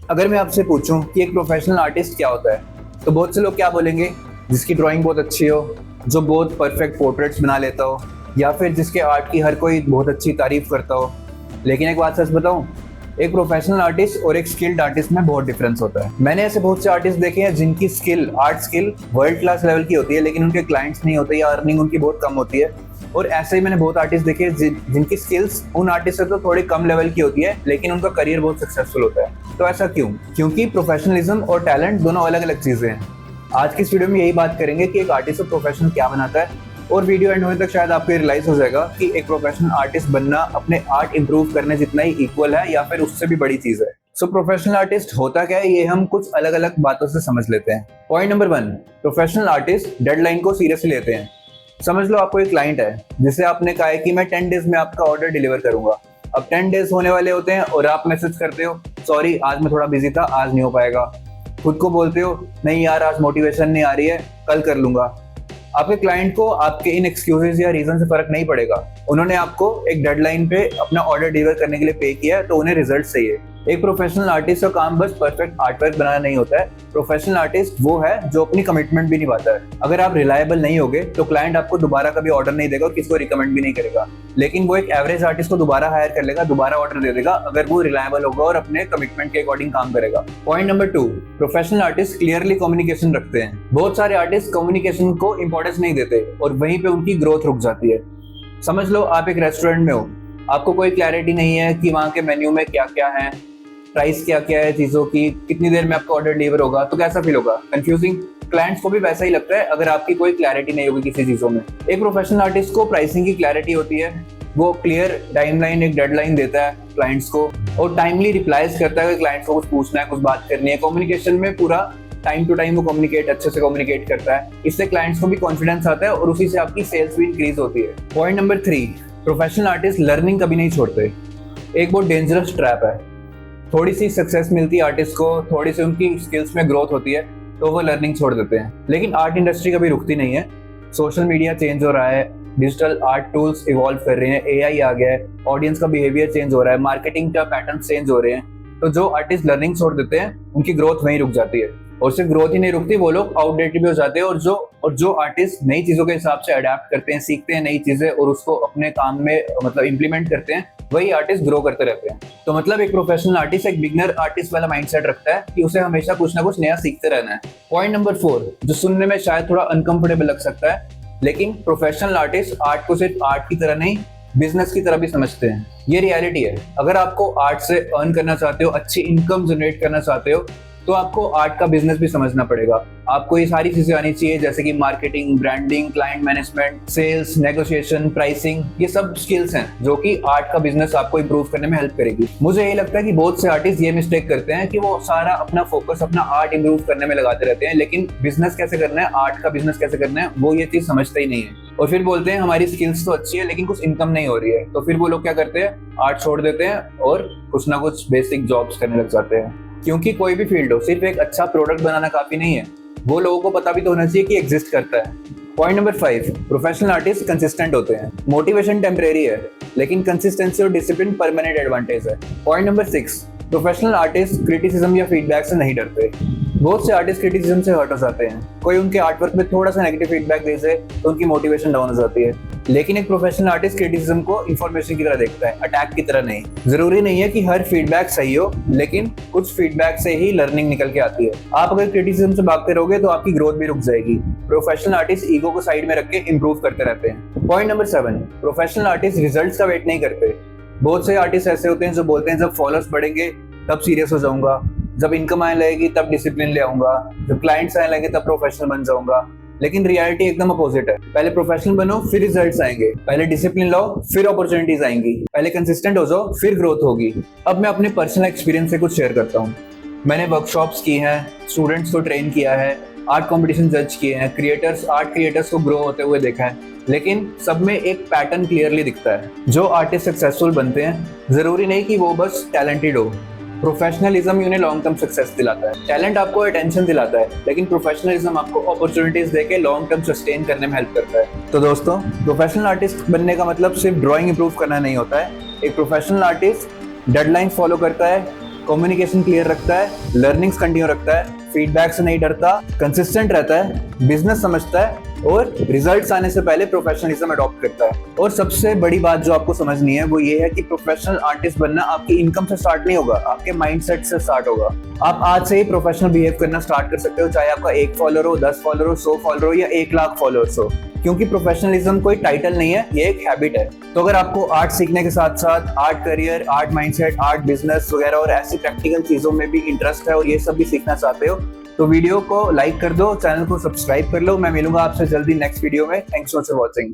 अगर मैं आपसे पूछूं कि एक प्रोफेशनल आर्टिस्ट क्या होता है, तो बहुत से लोग क्या बोलेंगे? जिसकी ड्राइंग बहुत अच्छी हो, जो बहुत परफेक्ट पोर्ट्रेट्स बना लेता हो, या फिर जिसके आर्ट की हर कोई बहुत अच्छी तारीफ करता हो। लेकिन एक बात सच बताऊं, एक प्रोफेशनल आर्टिस्ट और एक स्किल्ड आर्टिस्ट में बहुत डिफरेंस होता है। मैंने ऐसे बहुत से आर्टिस्ट देखे हैं जिनकी art skill world class level की होती है, लेकिन उनके क्लाइंट्स नहीं होते या अर्निंग उनकी बहुत कम होती है। और ऐसे ही मैंने बहुत आर्टिस्ट देखे हैं जिनकी स्किल्स उन आर्टिस्ट से तो थोड़ी कम लेवल की होती है, लेकिन उनका करियर बहुत सक्सेसफुल होता है। तो ऐसा क्यों? क्योंकि प्रोफेशनलिज्म और टैलेंट दोनों अलग अलग चीजें हैं। आज की इस वीडियो में यही बात करेंगे कि एक आर्टिस्ट और प्रोफेशनल क्या बनाता है, और वीडियो एंड होने तक शायद आपको रियलाइज हो जाएगा कि एक प्रोफेशनल आर्टिस्ट बनना अपने आर्ट इंप्रूव करने जितना ही इक्वल है या फिर उससे भी बड़ी चीज है। सो प्रोफेशनल आर्टिस्ट होता क्या है, ये हम कुछ अलग अलग बातों से समझ लेते हैं। Point number 1, professional artist deadline को सीरियसली लेते हैं। समझ लो आपको एक क्लाइंट है जिसे आपने कहा है कि मैं 10 डेज में आपका ऑर्डर डिलीवर करूंगा। अब 10 डेज होने वाले होते हैं और आप मैसेज करते हो, सॉरी आज मैं थोड़ा बिजी था, आज नहीं हो पाएगा। खुद को बोलते हो, नहीं यार आज मोटिवेशन नहीं आ रही है, कल कर लूंगा। आपके क्लाइंट को आपके इन एक्सक्यूजेस या रीजन से फर्क नहीं पड़ेगा। उन्होंने आपको एक डेडलाइन पे अपना ऑर्डर डिलीवर करने के लिए पे किया है, तो उन्हें रिजल्ट चाहिए। एक प्रोफेशनल आर्टिस्ट का काम बस परफेक्ट आर्टवर्क बनाना नहीं होता है। प्रोफेशनल आर्टिस्ट वो है जो अपनी कमिटमेंट भी निभाता है। अगर आप रिलायबल नहीं होगे तो क्लाइंट आपको दोबारा कभी ऑर्डर नहीं देगा और किसी को रिकमेंड भी नहीं करेगा, लेकिन वो एक एवरेज आर्टिस्ट को दोबारा हायर कर लेगा, दोबारा ऑर्डर दे देगा अगर वो रिलायबल होगा और अपने कमिटमेंट के अकॉर्डिंग काम करेगा। Point number 2, professional artist clearly communication रखते हैं। बहुत सारे आर्टिस्ट कम्युनिकेशन को इंपॉर्टेंस नहीं देते और वहीं पे उनकी ग्रोथ रुक जाती है। समझ लो आप एक रेस्टोरेंट में हो, आपको कोई क्लैरिटी नहीं है कि वहाँ के मेन्यू में क्या क्या है, प्राइस क्या क्या है चीजों की, कितनी देर में आपका ऑर्डर डिलीवर होगा, तो कैसा फील होगा? कंफ्यूजिंग। क्लाइंट्स को भी वैसा ही लगता है अगर आपकी कोई क्लैरिटी नहीं होगी किसी चीजों में। एक प्रोफेशनल आर्टिस्ट को प्राइसिंग की क्लैरिटी होती है, वो क्लियर टाइमलाइन, एक डेडलाइन देता है क्लाइंट्स को और टाइमली रिप्लाईज करता है। क्लाइंट्स को कुछ पूछना है, कुछ बात करनी है, कम्युनिकेशन में पूरा टाइम टू टाइम वो अच्छे से कम्युनिकेट करता है। इससे क्लाइंट्स को भी कॉन्फिडेंस आता है और उसी से आपकी सेल्स भी इंक्रीज होती है। Point number 3, professional artist learning कभी नहीं छोड़ते। एक बहुत डेंजरस ट्रैप है। थोड़ी सी सक्सेस मिलती है आर्टिस्ट को, थोड़ी सी उनकी स्किल्स में ग्रोथ होती है तो वो लर्निंग छोड़ देते हैं। लेकिन आर्ट इंडस्ट्री कभी रुकती नहीं है। सोशल मीडिया चेंज हो रहा है, डिजिटल आर्ट टूल्स इवॉल्व कर रहे हैं, एआई आ गया है, ऑडियंस का बिहेवियर चेंज हो रहा है, मार्केटिंग का पैटर्न चेंज हो रहे हैं। तो जो आर्टिस्ट लर्निंग छोड़ देते हैं उनकी ग्रोथ वहीं रुक जाती है, और सिर्फ ग्रोथ ही नहीं रुकती, वो लोग आउटडेटेड भी हो जाते हैं। और जो आर्टिस्ट नई चीजों के हिसाब से अडेप्ट करते हैं, सीखते हैं नई चीजें और उसको अपने काम में इम्प्लीमेंट करते हैं, वही आर्टिस्ट ग्रो करते रहते हैं। तो मतलब एक प्रोफेशनल आर्टिस्ट एक बिगनर आर्टिस्ट वाला माइंडसेट रखता है कि उसे हमेशा कुछ ना कुछ नया सीखते रहना है। पॉइंट नंबर 4, जो सुनने में शायद थोड़ा अनकंफर्टेबल लग सकता है, लेकिन प्रोफेशनल आर्टिस्ट आर्ट को सिर्फ आर्ट की तरह नहीं, बिजनेस की तरह भी समझते हैं। ये रियलिटी है। अगर आपको आर्ट से अर्न करना चाहते हो, अच्छी इनकम जनरेट करना चाहते हो, तो आपको आर्ट का बिजनेस भी समझना पड़ेगा। आपको ये सारी चीजें आनी चाहिए, जैसे कि marketing, branding, client management, sales, negotiation, pricing. ये सब स्किल्स हैं जो कि आर्ट का बिजनेस आपको इंप्रूव करने में हेल्प करेगी। मुझे यही लगता है कि बहुत से आर्टिस्ट ये मिस्टेक करते हैं कि वो सारा अपना फोकस अपना आर्ट इंप्रूव करने में लगाते रहते हैं, लेकिन बिजनेस कैसे करना है, आर्ट का बिजनेस कैसे करना है, वो ये चीज समझते ही नहीं है। और फिर बोलते हैं हमारी स्किल्स तो अच्छी है लेकिन कुछ इनकम नहीं हो रही है, तो फिर वो लोग क्या करते हैं, आर्ट छोड़ देते हैं और कुछ ना कुछ बेसिक जॉब्स करने लग जाते हैं। क्योंकि कोई भी फील्ड हो, सिर्फ एक अच्छा प्रोडक्ट बनाना काफी नहीं है, वो लोगों को पता भी तो होना चाहिए कि एग्जिस्ट करता है। Point number 5, professional artist consistent होते हैं। मोटिवेशन टेम्परेरी है, लेकिन कंसिस्टेंसी और डिसिप्लिन परमानेंट एडवांटेज है। Point number 6, professional artist criticism या फीडबैक से नहीं डरते। बहुत से आर्टिस्ट क्रिटिसिज्म से हर्ट हो जाते हैं। कोई उनके आर्टवर्क में थोड़ा सा नेगेटिव फीडबैक दे दे तो उनकी मोटिवेशन डाउन हो जाती है। लेकिन एक प्रोफेशनल आर्टिस्ट क्रिटिसिज्म को इंफॉर्मेशन की तरह देखता है, अटैक की तरह नहीं। जरूरी नहीं है कि हर फीडबैक सही हो, लेकिन कुछ फीडबैक से ही लर्निंग निकल के आती है। आप अगर क्रिटिसिज्म से भागते रहोगे तो आपकी ग्रोथ भी रुक जाएगी। प्रोफेशनल आर्टिस्ट ईगो को साइड में रख के इंप्रूव करते रहते हैं। Point number 7, professional artist results का वेट नहीं करते। बहुत से आर्टिस्ट ऐसे होते हैं जो बोलते हैं जब फॉलोअर्स बढ़ेंगे तब सीरियस हो जाऊंगा, जब इनकम आने लगेगी तब डिसिप्लिन ले आऊंगा, जब क्लाइंट्स आने लगेंगे तब प्रोफेशनल बन जाऊंगा। लेकिन रियलिटी एकदम अपोजिट है। पहले प्रोफेशनल बनो, फिर रिजल्ट्स आएंगे। पहले डिसिप्लिन लाओ, फिर अपॉर्चुनिटीज आएंगी। पहले कंसिस्टेंट हो जाओ, फिर ग्रोथ होगी। अब मैं अपने पर्सनल एक्सपीरियंस से कुछ शेयर करता हूँ। मैंने वर्कशॉप्स की हैं, स्टूडेंट्स को ट्रेन किया है, आर्ट कॉम्पिटिशन जज किए हैं, आर्ट क्रिएटर्स को ग्रो होते हुए देखा है, लेकिन सब में एक पैटर्न क्लियरली दिखता है। जो आर्टिस्ट सक्सेसफुल बनते हैं, जरूरी नहीं कि वो बस टैलेंटेड हो। प्रोफेशनलिज्म उन्हें लॉन्ग टर्म सक्सेस दिलाता है। टैलेंट आपको अटेंशन दिलाता है, लेकिन प्रोफेशनलिज्म आपको अपॉर्चुनिटीज देके लॉन्ग टर्म सस्टेन करने में हेल्प करता है। तो दोस्तों, प्रोफेशनल आर्टिस्ट बनने का मतलब सिर्फ ड्राइंग इंप्रूव करना नहीं होता है। एक प्रोफेशनल आर्टिस्ट डेडलाइन फॉलो करता है, कम्युनिकेशन क्लियर रखता है, लर्निंग्स कंटिन्यू रखता है, फीडबैक से नहीं डरता, कंसिस्टेंट रहता है, बिजनेस समझता है और रिजल्ट्स आने से पहले प्रोफेशनलिज्म अडॉप्ट करता है। और सबसे बड़ी बात जो आपको समझनी है वो ये है कि प्रोफेशनल आर्टिस्ट बनना आपकी इनकम से स्टार्ट नहीं होगा, आपके माइंडसेट से स्टार्ट होगा। आप आज से ही प्रोफेशनल बिहेव करना स्टार्ट कर सकते हो, चाहे आपका 1 फॉलोअर हो, 10 फॉलोअर हो, 100 फॉलोअर हो या 1 लाख फॉलोअर्स हो, क्योंकि प्रोफेशनलिज्म कोई टाइटल नहीं है, ये एक हैबिट है। तो अगर आपको आर्ट सीखने के साथ साथ art career, art mindset, art business वगैरह और ऐसी प्रैक्टिकल चीजों में भी इंटरेस्ट है और ये सब भी सीखना चाहते हो तो वीडियो को लाइक कर दो, चैनल को सब्सक्राइब कर लो। मैं मिलूंगा आपसे जल्दी नेक्स्ट वीडियो में। Thanks for watching.